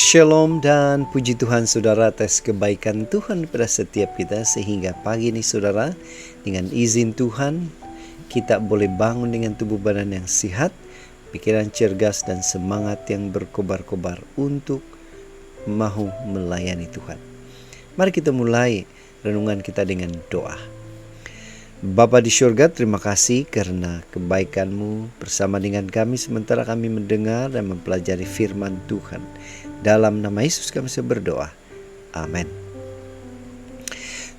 Shalom dan puji Tuhan saudara atas kebaikan Tuhan pada setiap kita, sehingga pagi ini saudara, dengan izin Tuhan kita boleh bangun dengan tubuh badan yang sehat, pikiran cergas dan semangat yang berkobar-kobar untuk mau melayani Tuhan. Mari kita mulai renungan kita dengan doa. Bapa di surga, terima kasih karena kebaikan-Mu bersama dengan kami sementara kami mendengar dan mempelajari firman Tuhan. Dalam nama Yesus kami berdoa. Amin.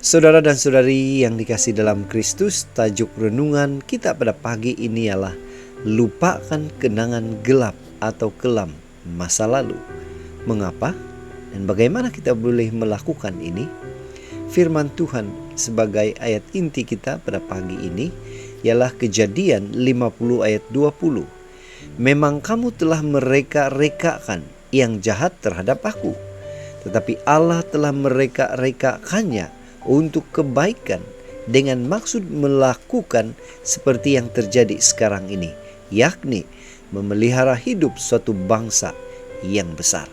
Saudara dan saudari yang dikasihi dalam Kristus, tajuk renungan kita pada pagi ini ialah lupakan kenangan gelap atau kelam masa lalu. Mengapa dan bagaimana kita boleh melakukan ini? Firman Tuhan sebagai ayat inti kita pada pagi ini ialah Kejadian 50 ayat 20. Memang kamu telah mereka-rekakan yang jahat terhadap aku, tetapi Allah telah mereka-rekakannya untuk kebaikan dengan maksud melakukan seperti yang terjadi sekarang ini, yakni memelihara hidup suatu bangsa yang besar.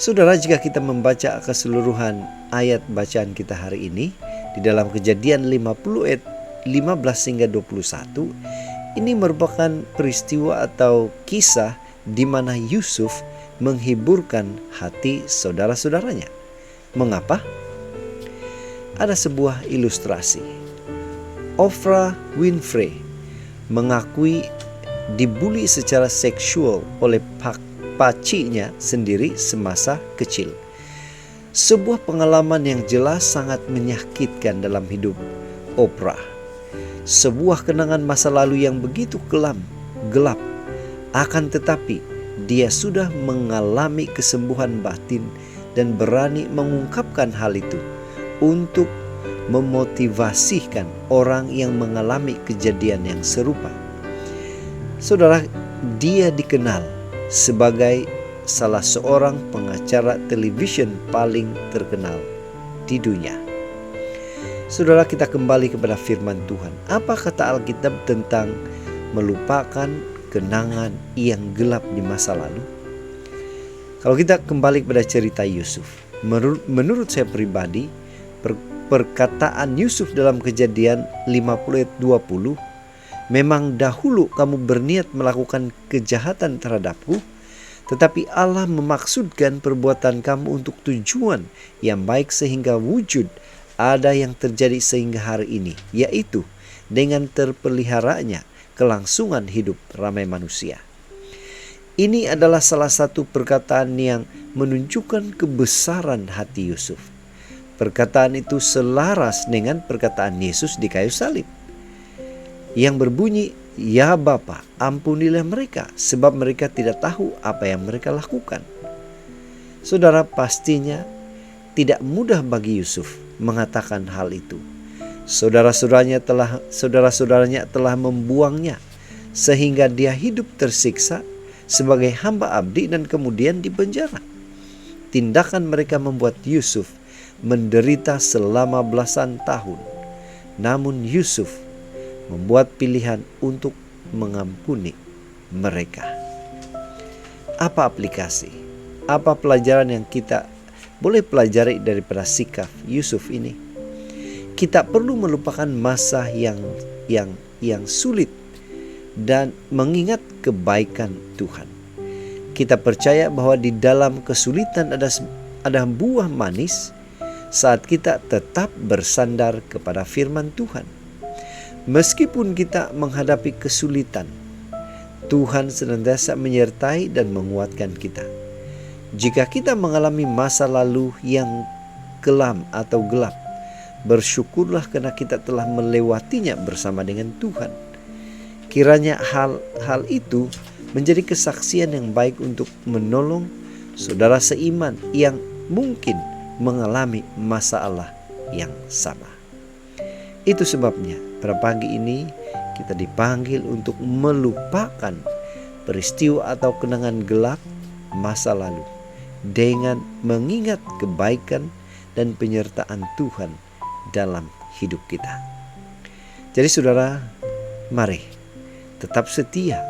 Saudara, jika kita membaca keseluruhan ayat bacaan kita hari ini di dalam Kejadian 50 ayat 15 hingga 21, ini merupakan peristiwa atau kisah di mana Yusuf menghiburkan hati saudara-saudaranya. Mengapa? Ada sebuah ilustrasi. Oprah Winfrey mengakui dibully secara seksual oleh pacinya sendiri semasa kecil. Sebuah pengalaman yang jelas sangat menyakitkan dalam hidup Oprah. Sebuah kenangan masa lalu yang begitu kelam, gelap. Akan tetapi dia sudah mengalami kesembuhan batin dan berani mengungkapkan hal itu untuk memotivasikan orang yang mengalami kejadian yang serupa. Saudara, dia dikenal sebagai salah seorang pengacara television paling terkenal di dunia. Saudara, kita kembali kepada firman Tuhan. Apa kata Alkitab tentang melupakan kenangan yang gelap di masa lalu? Kalau kita kembali kepada cerita Yusuf, menurut saya pribadi, perkataan Yusuf dalam Kejadian 50 ayat 20, memang dahulu kamu berniat melakukan kejahatan terhadapku, tetapi Allah memaksudkan perbuatan kamu untuk tujuan yang baik sehingga wujud ada yang terjadi sehingga hari ini, yaitu dengan terpeliharanya kelangsungan hidup ramai manusia. Ini adalah salah satu perkataan yang menunjukkan kebesaran hati Yusuf. Perkataan itu selaras dengan perkataan Yesus di kayu salib yang berbunyi, "Ya Bapa, ampunilah mereka, sebab mereka tidak tahu apa yang mereka lakukan." Saudara, pastinya tidak mudah bagi Yusuf mengatakan hal itu. Saudara-saudaranya telah membuangnya sehingga dia hidup tersiksa sebagai hamba abdi dan kemudian dipenjara. Tindakan mereka membuat Yusuf menderita selama belasan tahun. Namun Yusuf membuat pilihan untuk mengampuni mereka. Apa aplikasi? Apa pelajaran yang kita boleh pelajari daripada sikap Yusuf ini? Kita perlu melupakan masa yang sulit dan mengingat kebaikan Tuhan. Kita percaya bahwa di dalam kesulitan ada buah manis saat kita tetap bersandar kepada firman Tuhan. Meskipun kita menghadapi kesulitan, Tuhan senantiasa menyertai dan menguatkan kita. Jika kita mengalami masa lalu yang kelam atau gelap, bersyukurlah karena kita telah melewatinya bersama dengan Tuhan. Kiranya hal itu menjadi kesaksian yang baik untuk menolong saudara seiman yang mungkin mengalami masalah yang sama. Itu sebabnya pada pagi ini kita dipanggil untuk melupakan peristiwa atau kenangan gelap masa lalu dengan mengingat kebaikan dan penyertaan Tuhan dalam hidup kita. Jadi saudara, mari tetap setia,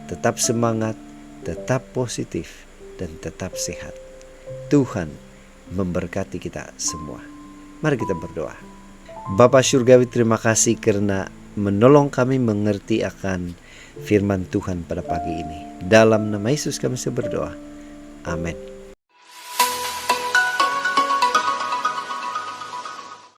tetap semangat, tetap positif, dan tetap sehat. Tuhan memberkati kita semua. Mari kita berdoa. Bapa Surgawi, terima kasih karena menolong kami mengerti akan firman Tuhan pada pagi ini. Dalam nama Yesus kami berdoa. Amin.